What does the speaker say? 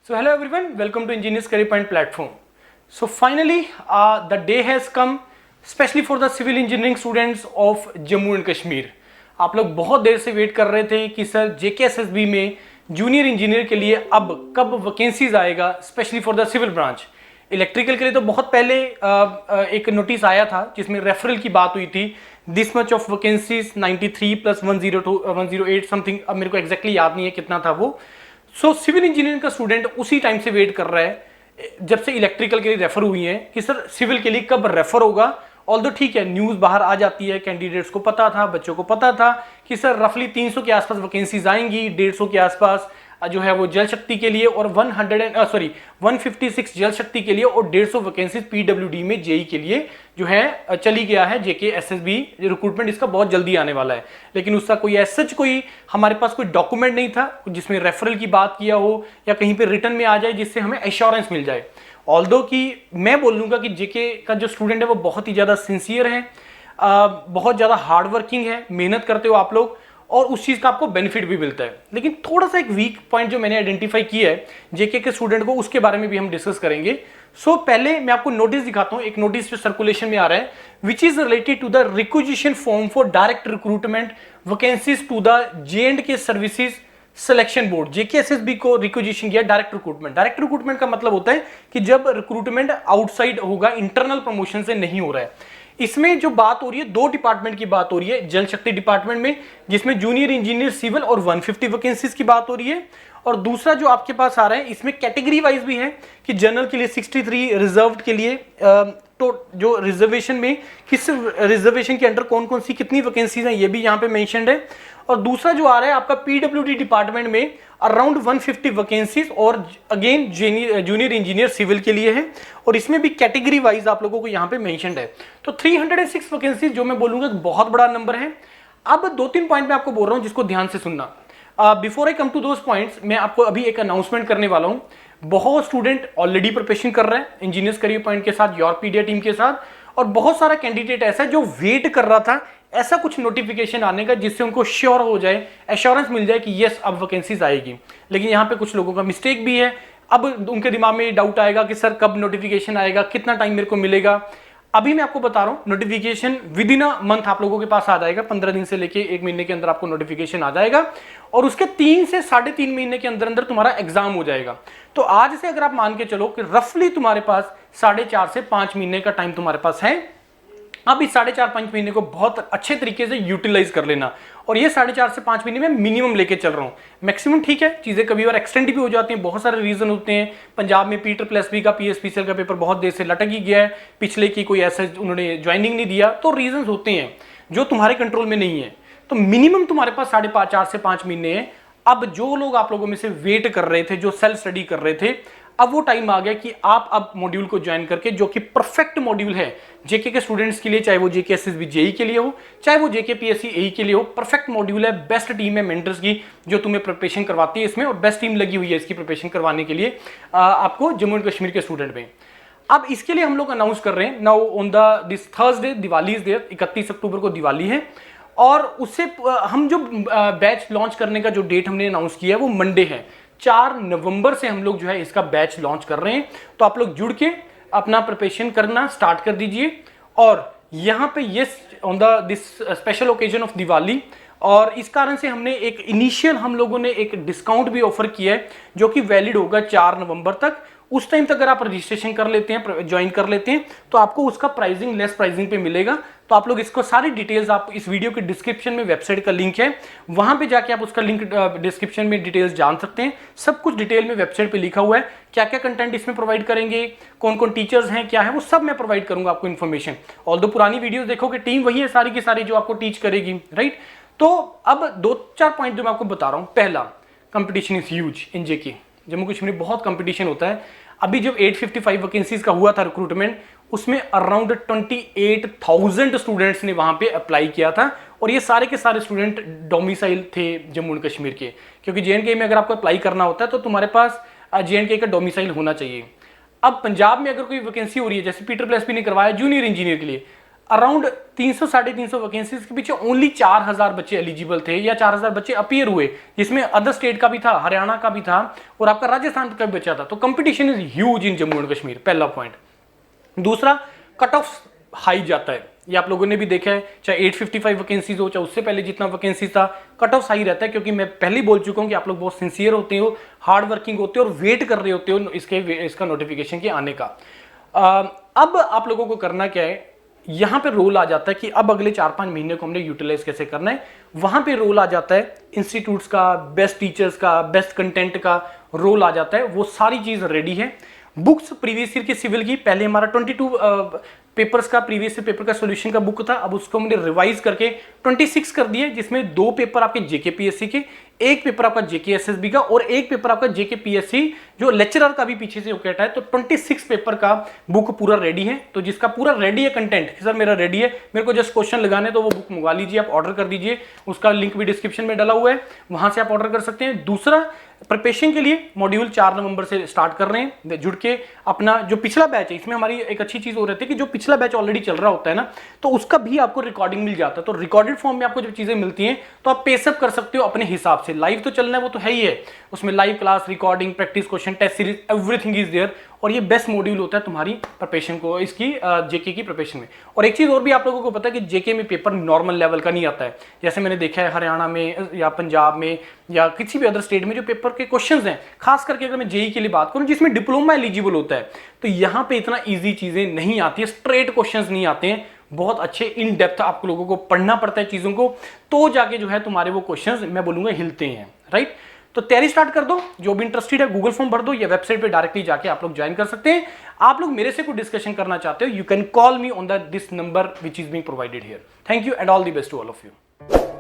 So hello everyone, welcome to Engineers Career Point platform. So finally, the day has come, especially for the civil engineering students of Jammu and Kashmir. आप लोग बहुत देर से wait कर रहे थे कि sir JKSSB में junior engineer के लिए अब कब वैकेंसीज आएगा, specially for the civil branch. Electrical के लिए तो बहुत पहले एक नोटिस आया था जिसमें रेफरल की बात हुई थी. This much of vacancies 93 plus 102 108 something, अब मेरे को एग्जैक्टली याद नहीं है कितना था वो. सो सिविल इंजीनियरिंग का स्टूडेंट उसी टाइम से वेट कर रहा है जब से इलेक्ट्रिकल के लिए रेफर हुई है कि सर सिविल के लिए कब रेफर होगा. ऑल्दो ठीक है, न्यूज बाहर आ जाती है, कैंडिडेट्स को पता था, बच्चों को पता था कि सर रफली 300 के आसपास वैकेंसीज आएंगी, 150 के आसपास जो है वो जल शक्ति के लिए और 156 जल शक्ति के लिए और 150 वैकेंसीज पीडब्ल्यूडी में जेई के लिए जो है चली गया है. JKSSB रिक्रूटमेंट इसका बहुत जल्दी आने वाला है, लेकिन उसका कोई सच कोई हमारे पास कोई डॉक्यूमेंट नहीं था जिसमें रेफरल की बात किया हो या कहीं पे रिटर्न में आ जाए जिससे हमें एश्योरेंस मिल जाए. ऑल्दो कि मैं बोलूँगा कि JK का जो स्टूडेंट है वो बहुत ही ज़्यादा सिंसियर है, बहुत ज़्यादा हार्ड वर्किंग है, मेहनत करते हो आप लोग और उस चीज़ का आपको बेनिफिट भी मिलता है. लेकिन थोड़ा सा एक वीक पॉइंट जो मैंने आइडेंटिफाई किया है JK के स्टूडेंट को, उसके बारे में भी हम डिस्कस करेंगे. सो पहले मैं आपको नोटिस दिखाता हूँ. एक नोटिस जो सर्कुलेशन में आ रहा है which is related to the requisition form for direct recruitment vacancies to the J&K services selection board. JKSSB को रिक्विजिशन किया डायरेक्ट रिक्रूटमेंट. डायरेक्ट रिक्रूटमेंट का मतलब होता है कि जब रिक्रूटमेंट आउटसाइड होगा, इंटरनल प्रमोशन से नहीं हो रहा है. इसमें जो बात हो रही है, दो डिपार्टमेंट की बात हो रही है. जल शक्ति डिपार्टमेंट में जिसमें जूनियर इंजीनियर सिविल और 150 वैकेंसीज की बात हो रही है, और दूसरा जो आपके पास आ रहा है इसमें कैटेगरी वाइज भी है कि जनरल के लिए 63, रिजर्व्ड के लिए तो जो रिजर्वेशन में किस रिजर्वेशन के अंडर कौन कौन सी कितनी वैकेंसीज हैं ये भी यहाँ पे मेंशन्ड है. और दूसरा जो आ रहा है आपका पीडब्ल्यूडी डिपार्टमेंट में अराउंड 150 वैकेंसीज और अगेन जूनियर इंजीनियर सिविल के लिए है, और इसमें भी कैटेगरी वाइज आप लोगों को यहाँ पे मेंशन्ड है. तो 306 वैकेंसीज जो मैं बोलूंगा बहुत बड़ा नंबर है. अब 2-3 पॉइंट मैं आपको बोल रहा हूँ जिसको ध्यान से सुनना. Before I come to those points, मैं आपको अभी एक अनाउंसमेंट करने वाला हूँ. बहुत स्टूडेंट ऑलरेडी प्रिपरेशन कर रहे हैं इंजीनियर्स करियर पॉइंट के साथ, योरपीडिया टीम के साथ, और बहुत सारा कैंडिडेट ऐसा है जो वेट कर रहा था ऐसा कुछ नोटिफिकेशन आने का जिससे उनको श्योर हो जाए, एश्योरेंस मिल जाए कि यस अब वैकेंसीज आएगी. लेकिन यहाँ पे कुछ लोगों का मिस्टेक भी है. अब उनके दिमाग में डाउट आएगा कि सर कब नोटिफिकेशन आएगा, कितना टाइम मेरे को मिलेगा. अभी मैं आपको बता रहा हूँ notification with in a month आप लोगों के पास आ जाएगा. 15 दिन से लेके 1 महीने के अंदर आपको नोटिफिकेशन आ जाएगा, और उसके 3 से 3.5 महीने के अंदर अंदर तुम्हारा एग्जाम हो जाएगा. तो आज से अगर आप मान के चलो कि रफली तुम्हारे पास 4.5 से 5 महीने का टाइम तुम्हारे पास है. अब इस 4.5-5 महीने को बहुत अच्छे तरीके से यूटिलाइज कर लेना, और ये 4.5 से 5 महीने में मिनिमम लेके चल रहा हूँ. मैक्सिमम ठीक है, चीजें कभी बार एक्सटेंड भी हो जाती हैं, बहुत सारे रीजन होते हैं. पंजाब में PSSB का PSPCL का पेपर बहुत देर से लटक ही गया है, पिछले की कोई ऐसा उन्होंने ज्वाइनिंग नहीं दिया, तो रीजन होते हैं जो तुम्हारे कंट्रोल में नहीं है. तो मिनिमम तुम्हारे पास 4.5 से 5 महीने है. अब जो लोग आप लोगों में से वेट कर रहे थे, जो सेल्फ स्टडी कर रहे थे, अब वो टाइम आ गया कि आप अब मॉड्यूल को ज्वाइन करके, जो कि परफेक्ट मॉड्यूल है JK के स्टूडेंट्स के लिए, चाहे वो JKSSB JEE के लिए हो, चाहे वो JKPSC AE के लिए हो, परफेक्ट मॉड्यूल है. बेस्ट टीम है मेंटर्स की जो तुम्हें प्रिपरेशन करवाती है इसमें, और बेस्ट टीम लगी हुई है इसकी प्रिपरेशन करवाने के लिए आपको जम्मू एंड कश्मीर के स्टूडेंट में. अब इसके लिए हम लोग अनाउंस कर रहे हैं now on this Thursday, Diwali is there, 31 अक्टूबर को दिवाली है, और उससे हम जो बैच लॉन्च करने का जो डेट हमने अनाउंस किया है वो मंडे है. 4 नवंबर से हम लोग जो है इसका बैच लॉन्च कर रहे हैं. तो आप लोग जुड़ के अपना प्रिपरेशन करना स्टार्ट कर दीजिए. और यहाँ पे yes on this special occasion of Diwali, और इस कारण से हमने एक इनिशियल हम लोगों ने एक डिस्काउंट भी ऑफर किया है जो कि वैलिड होगा 4 नवंबर तक. उस टाइम तक अगर आप रजिस्ट्रेशन कर लेते हैं, ज्वाइन कर लेते हैं, तो आपको उसका प्राइसिंग लेस प्राइसिंग पे मिलेगा. तो आप लोग इसको सारी डिटेल्स, आप इस वीडियो के डिस्क्रिप्शन में वेबसाइट का लिंक है, वहां पे जाके आप उसका लिंक डिस्क्रिप्शन में डिटेल्स जान सकते हैं. सब कुछ डिटेल में वेबसाइट पे लिखा हुआ है, क्या क्या कंटेंट इसमें प्रोवाइड करेंगे, कौन कौन टीचर्स हैं, क्या है, वो सब मैं प्रोवाइड करूंगा आपको इन्फॉर्मेशन. ऑल्दो पुरानी वीडियो देखोगे, टीम वही है सारी की सारी जो आपको टीच करेगी, राइट. तो अब 2-4 पॉइंट जो मैं आपको बता रहा हूं. पहला, competition is huge in JK. Jammu Kashmir में बहुत कंपटीशन होता है. अभी जब 855 वैकेंसीज का हुआ था रिक्रूटमेंट, उसमें अराउंड 28,000 स्टूडेंट्स ने वहां पे अप्लाई किया था, और ये सारे के सारे स्टूडेंट डोमिसाइल थे जम्मू एंड कश्मीर के. क्योंकि J&K में अगर आपको अप्लाई करना होता है तो तुम्हारे पास J&K का डोमिसाइल होना चाहिए. अब पंजाब में अगर कोई वैकेंसी हो रही है, जैसे PSSB ने करवाया जूनियर इंजीनियर के लिए, अराउंड 300 350 वैकेंसीज के पीछे ओनली 4000 बच्चे एलिजिबल थे या 4000 बच्चे अपीयर हुए, जिसमें अदर स्टेट का भी था, हरियाणा का भी था और आपका राजस्थान का भी बचा था। तो competition is huge in Jammu and Kashmir, पहला पॉइंट। दूसरा, कट ऑफ हाई जाता है, ये आप लोगों ने भी देखा है, चाहे 855 वैकेंसीज हो चाहे उससे पहले जितना वैकेंसीज था, कट ऑफ हाई रहता है, क्योंकि मैं पहले ही बोल चुका हूं कि आप लोग बहुत सिंसियर होते हो, हार्ड वर्किंग होते हो और वेट कर रहे होते हो इसका नोटिफिकेशन के आने का। अब आप लोगों को करना क्या है, यहां पे रोल आ जाता है कि अब अगले 4-5 महीने को हमने यूटिलाइज कैसे करना है। वहां पे रोल आ जाता है इंस्टीट्यूट्स का, बेस्ट टीचर्स का, बेस्ट कंटेंट का रोल आ जाता है। वो सारी चीज रेडी है। बुक्स प्रीवियस ईयर की सिविल की, पहले हमारा 22 पेपर्स का प्रीवियस ईयर पेपर का सॉल्यूशन का बुक था, अब उसको हमने रिवाइज करके 26 कर दिए, जिसमें 2 पेपर आपके जेकेपीएससी के, 1 पेपर आपका जेकेएसएसबी का और 1 पेपर आपका जेकेपीएससी जो लेक्चरर का भी पीछे से होकर है। तो 26 पेपर का बुक पूरा रेडी है। तो जिसका पूरा रेडी है कंटेंट, सर मेरा रेडी है, मेरे को जस्ट क्वेश्चन लगाने, तो वो बुक मंगवा लीजिए, आप ऑर्डर कर दीजिए, उसका लिंक भी डिस्क्रिप्शन में डाला हुआ है, वहां से आप ऑर्डर कर सकते हैं। दूसरा, प्रिपरेशन के लिए मॉड्यूल 4 नवंबर से स्टार्ट कर रहे हैं, जुड़ के अपना जो पिछला बैच है, इसमें हमारी एक अच्छी चीज हो रही है कि जो पिछला बैच ऑलरेडी चल रहा होता है ना, तो उसका भी आपको रिकॉर्डिंग मिल जाता है। तो रिकॉर्डेड फॉर्म में आपको जब चीजें मिलती हैं तो आप पेसअप कर सकते हो अपने हिसाब से। लाइव तो चलना है, वो तो है ही है, उसमें live class, recording, practice question, test series, everything is there. और ये बेस्ट मॉड्यूल होता है तुम्हारी प्रिपरेशन को, इसकी जेके की प्रिपरेशन में। और एक चीज और भी आप लोगों को पता है कि जेके में पेपर नॉर्मल लेवल का नहीं आता है, जैसे मैंने देखा है हरियाणा में या पंजाब में या किसी भी अदर स्टेट में जो पेपर के क्वेश्चंस हैं, खास करके अगर मैं जेई के लिए बात करूं जिसमें डिप्लोमा एलिजिबल होता है, तो यहां पे इतना इजी चीजें नहीं आती है, स्ट्रेट क्वेश्चंस नहीं आते हैं, बहुत अच्छे इन डेप्थ आप लोगों को पढ़ना पड़ता है चीजों को, तो जाके जो है तुम्हारे वो क्वेश्चंस मैं बोलूंगा हिलते हैं, राइट। तो तैयारी स्टार्ट कर दो, जो भी इंटरेस्टेड है गूगल फॉर्म भर दो या वेबसाइट पे डायरेक्टली जाके आप लोग ज्वाइन कर सकते हैं। आप लोग मेरे से कोई डिस्कशन करना चाहते हो, you can call me on this number which is being provided here. Thank you and all the best to all of you.